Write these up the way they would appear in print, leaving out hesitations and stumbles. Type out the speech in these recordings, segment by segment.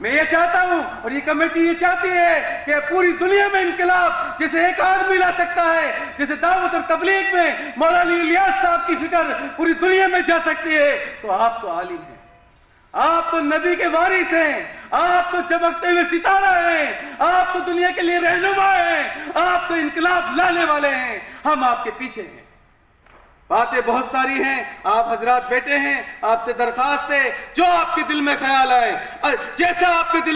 मैं ये चाहता हूं और ये कमेटी ये चाहती है कि पूरी दुनिया में इनकलाब जैसे एक आदमी ला सकता है, जैसे दावत और तबलीग में मौलाना इलियास साहब की फिक्र पूरी दुनिया में जा सकती है, तो आप तो आलिम हैं, आप तो नबी के वारिस हैं, आप तो चमकते हुए सितारा हैं, आप तो दुनिया के लिए रहनुमा हैं, आप तो इनकलाब लाने वाले हैं, हम आपके पीछे हैं। बातें बहुत सारी हैं, आप हजरात बैठे हैं, आपसे दरखास्त है जो आपके दिल में ख्याल आए, जैसा आपके दिल।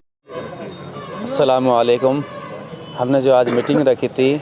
अस्सलामु अलैकुम। हमने जो आज मीटिंग रखी थी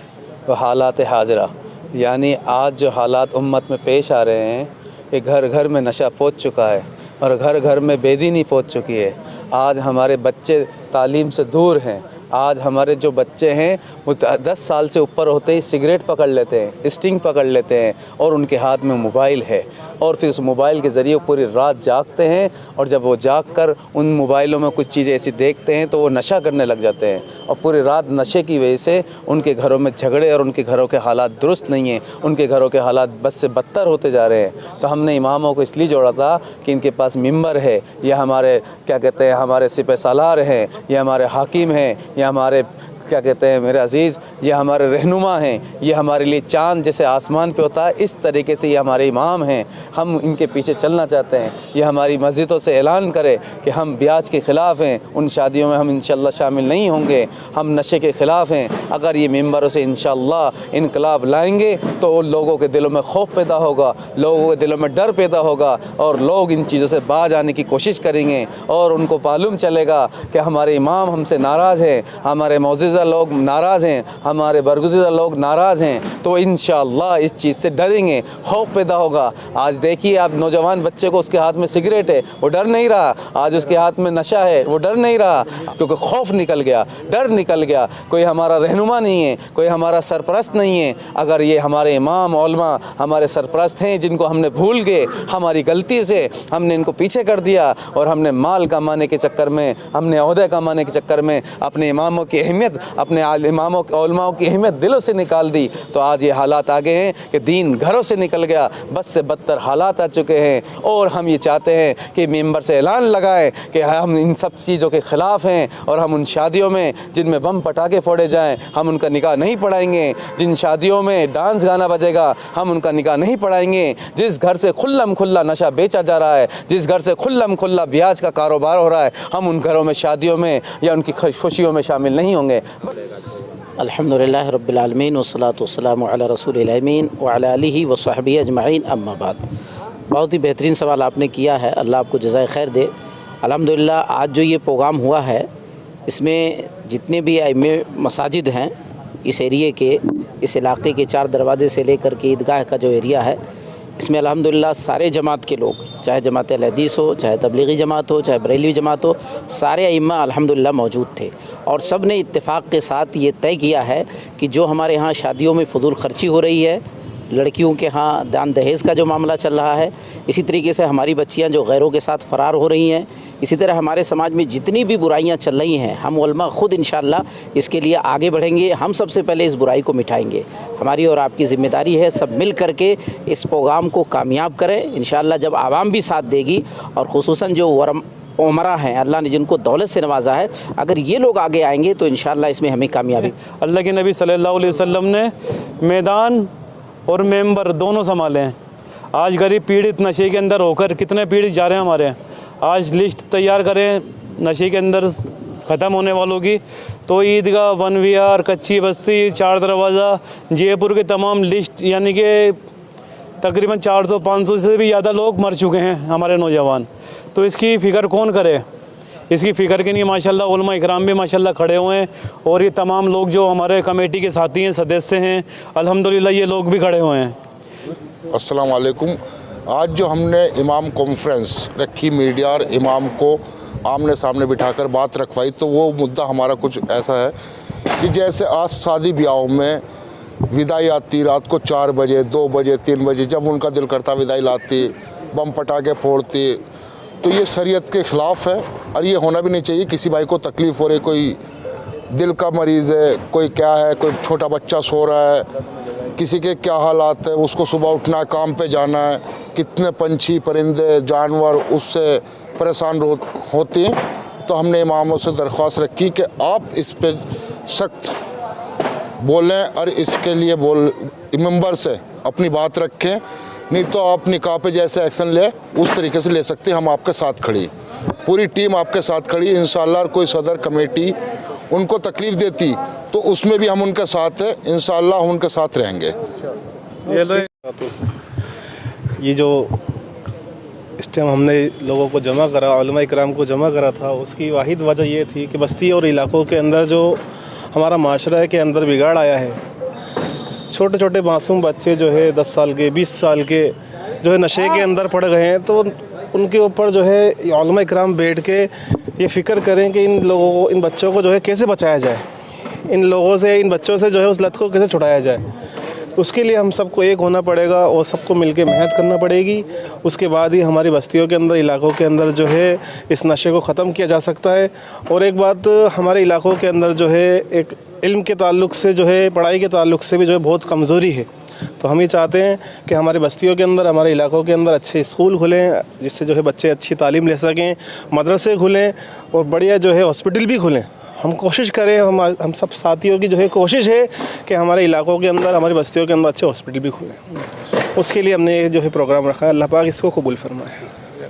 वो हालात हाजरा, यानी आज जो हालात उम्मत में पेश आ रहे हैं कि घर घर में नशा पहुंच चुका है और घर घर में बेदीनी पहुंच चुकी है। आज हमारे बच्चे तालीम से दूर हैं। आज हमारे जो बच्चे हैं वो 10 साल से ऊपर होते ही सिगरेट पकड़ लेते हैं, स्टिंग पकड़ लेते हैं और उनके हाथ में मोबाइल है और फिर उस मोबाइल के ज़रिए पूरी रात जागते हैं और जब वो जाग कर उन मोबाइलों में कुछ चीज़ें ऐसी देखते हैं तो वो नशा करने लग जाते हैं और पूरी रात नशे की वजह से उनके घरों में झगड़े और उनके घरों के हालात दुरुस्त नहीं हैं, उनके घरों के हालात बद से बदतर होते जा रहे हैं। तो हमने इमामों को इसलिए जोड़ा था कि इनके पास मिंबर है, या हमारे क्या कहते हैं हमारे सिपह सालार हैं, या हमारे हाकिम हैं, या हमारे क्या कहते हैं मेरे अज़ीज़ ये हमारे रहनुमा हैं, ये हमारे लिए चाँद जैसे आसमान पे होता है इस तरीके से ये हमारे इमाम हैं। हम इनके पीछे चलना चाहते हैं। ये हमारी मस्जिदों से ऐलान करे कि हम ब्याज के ख़िलाफ़ हैं, उन शादियों में हम इंशाअल्लाह शामिल नहीं होंगे, हम नशे के ख़िलाफ़ हैं। अगर ये मेंबरों से इंशाअल्लाह इनकलाब लाएंगे तो उन लोगों के दिलों में खौफ पैदा होगा, लोगों के दिलों में डर पैदा होगा और लोग इन चीज़ों से बाज आने की कोशिश करेंगे और उनको मालूम चलेगा कि हमारे इमाम हमसे नाराज़ हैं, हमारे मौजूदा लोग नाराज़ हैं, हमारे बरगुज़िदा लोग नाराज़ हैं, तो इंशाअल्लाह इस चीज़ से डरेंगे, खौफ पैदा होगा। आज देखिए आप नौजवान बच्चे को उसके हाथ में सिगरेट है वो डर नहीं रहा, आज उसके हाथ में नशा है वो डर नहीं रहा, क्योंकि खौफ निकल गया, डर निकल गया। कोई हमारा रहनुमा नहीं है, कोई हमारा सरपरस्त नहीं है। अगर ये हमारे इमाम उलमा हमारे सरपरस्त हैं जिनको हमने भूल गए, हमारी गलती से हमने इनको पीछे कर दिया और हमने माल कमाने के चक्कर में, हमने ओहदे कमाने के चक्कर में अपने इमामों की अहमियत, अपने इमामों उलमाओं की अहमियत दिलों से निकाल दी, तो आज ये हालात आ गए हैं कि दीन घरों से निकल गया, बद से बदतर हालात आ चुके हैं। और हम ये चाहते हैं कि मेंबर से ऐलान लगाएं कि हम इन सब चीज़ों के ख़िलाफ़ हैं और हम उन शादियों में जिनमें बम पटाखे फोड़े जाएं हम उनका निकाह नहीं पढ़ाएंगे, जिन शादियों में डांस गाना बजेगा हम उनका निकाह नहीं पढ़ाएंगे, जिस घर से खुल्लम खुल्ला नशा बेचा जा रहा है, जिस घर से खुल्लम खुल्ला ब्याज का कारोबार हो रहा है, हम उन घरों में शादियों में या उनकी खुशियों में शामिल नहीं होंगे। अल्हम्दुलिल्लाह रब्बिल आलमीन वस्सलातु वस्सलामु अला रसूलिल अमीन व अला आलिहि व सहबिहि अजमईन अम्मा बाद। बहुत ही बेहतरीन सवाल आपने किया है, अल्लाह आपको जज़ाए खैर दे। अल्हम्दुलिल्लाह आज जो ये प्रोग्राम हुआ है इसमें जितने भी आइम्मे मसाजिद हैं इस एरिए के, इस इलाके के 4 दरवाजे से लेकर के ईदगाह का जो एरिया है इसमें अल्हम्दुलिल्लाह सारे जमात के लोग, चाहे जमात अहले हदीस हो, चाहे तबलीगी जमात हो, चाहे बरेलवी जमात हो, सारे अइम्मा अल्हम्दुलिल्लाह मौजूद थे और सब ने इत्तेफाक के साथ ये तय किया है कि जो हमारे यहाँ शादियों में फ़ुज़ूल ख़र्ची हो रही है, लड़कियों के यहाँ दान दहेज़ का जो मामला चल रहा है, इसी तरीके से हमारी बच्चियाँ जो गैरों के साथ फ़रार हो रही हैं, इसी तरह हमारे समाज में जितनी भी बुराइयां चल रही हैं, हम उलमा ख़ुद इंशाअल्लाह इसके लिए आगे बढ़ेंगे। हम सबसे पहले इस बुराई को मिटाएंगे। हमारी और आपकी ज़िम्मेदारी है सब मिल कर के इस प्रोग्राम को कामयाब करें इंशाअल्लाह। जब आवाम भी साथ देगी और ख़ुसूसन जो उमरा हैं, अल्लाह ने जिनको दौलत से नवाजा है, अगर ये लोग आगे आएंगे तो इंशाअल्लाह इसमें हमें कामयाबी। अल्लाह के नबी सल्लल्लाहु अलैहि वसल्लम ने मैदान और मेंबर दोनों संभाले हैं। आज गरीब पीड़ित नशे के अंदर होकर कितने पीड़ित जा रहे हैं हमारे। आज लिस्ट तैयार करें नशे के अंदर ख़त्म होने वालों की, तो ईदगाह, वन विहार, कच्ची बस्ती, 4 दरवाज़ा, जयपुर के तमाम लिस्ट, यानी कि तकरीबन 400-500 से भी ज़्यादा लोग मर चुके हैं हमारे नौजवान। तो इसकी फ़िक्र कौन करे? इसकी फ़िक्र के लिए माशाल्लाह उलमा इकराम भी माशाल्लाह खड़े हुए हैं और ये तमाम लोग जो हमारे कमेटी के साथी हैं, सदस्य हैं, अल्हम्दुलिल्लाह ये लोग भी खड़े हुए हैं। अस्सलाम वालेकुम। आज जो हमने इमाम कॉन्फ्रेंस रखी, मीडिया और इमाम को आमने सामने बिठाकर बात रखवाई, तो वो मुद्दा हमारा कुछ ऐसा है कि जैसे आज शादी ब्याहों में विदाई आती रात को 4 बजे, 2 बजे, 3 बजे, जब उनका दिल करता विदाई लाती, बम पटाखे फोड़ती, तो ये शरीयत के ख़िलाफ़ है और ये होना भी नहीं चाहिए। किसी भाई को तकलीफ़ हो रही, कोई दिल का मरीज़ है, कोई क्या है, कोई छोटा बच्चा सो रहा है, किसी के क्या हालात है, उसको सुबह उठना है, काम पे जाना है, कितने पंछी परिंदे जानवर उससे परेशान होते हैं। तो हमने इमामों से दरख्वास्त रखी कि आप इस पे सख्त बोलें और इसके लिए मेंबर से अपनी बात रखें, नहीं तो आप निकाह पे जैसे एक्शन ले उस तरीके से ले सकते हैं। हम आपके साथ खड़ी, पूरी टीम आपके साथ खड़ी इंशाअल्लाह। कोई सदर कमेटी उनको तकलीफ़ देती तो उसमें भी हम उनके साथ हैं, इंशाअल्लाह उनके साथ रहेंगे। ये जो इस टाइम हमने लोगों को जमा करा, उलमा इकराम को जमा करा था, उसकी वाहिद वजह ये थी कि बस्ती और इलाकों के अंदर जो हमारा माशरा के अंदर बिगाड़ आया है, छोटे छोटे मासूम बच्चे जो है 10 साल के 20 साल के जो है नशे के अंदर पड़ गए हैं, तो उनके ऊपर जो है उलमा इकराम बैठ के ये फ़िक्र करें कि इन बच्चों को जो है कैसे बचाया जाए, इन बच्चों से जो है उस लत को कैसे छुड़ाया जाए। उसके लिए हम सबको एक होना पड़ेगा और सबको मिलके मेहनत करना पड़ेगी। उसके बाद ही हमारी बस्तियों के अंदर, इलाकों के अंदर जो है इस नशे को ख़त्म किया जा सकता है। और एक बात, हमारे इलाकों के अंदर जो है एक इल्म के ताल्लुक़ से जो है, पढ़ाई के ताल्लुक़ से भी जो है बहुत कमज़ोरी है। तो हम ये चाहते हैं कि हमारी बस्तियों के अंदर, हमारे इलाकों के अंदर अच्छे स्कूल खुलें, जिससे जो है बच्चे अच्छी तालीम ले सकें, मदरसे खुलें और बढ़िया जो है हॉस्पिटल भी खुलें। हम कोशिश करें, हम सब साथियों की जो है कोशिश है कि हमारे इलाकों के अंदर, हमारी बस्तियों के अंदर अच्छे हॉस्पिटल भी खुलें। उसके लिए हमने जो है प्रोग्राम रखा है। अल्लाह पाक इसको कबूल फरमाए।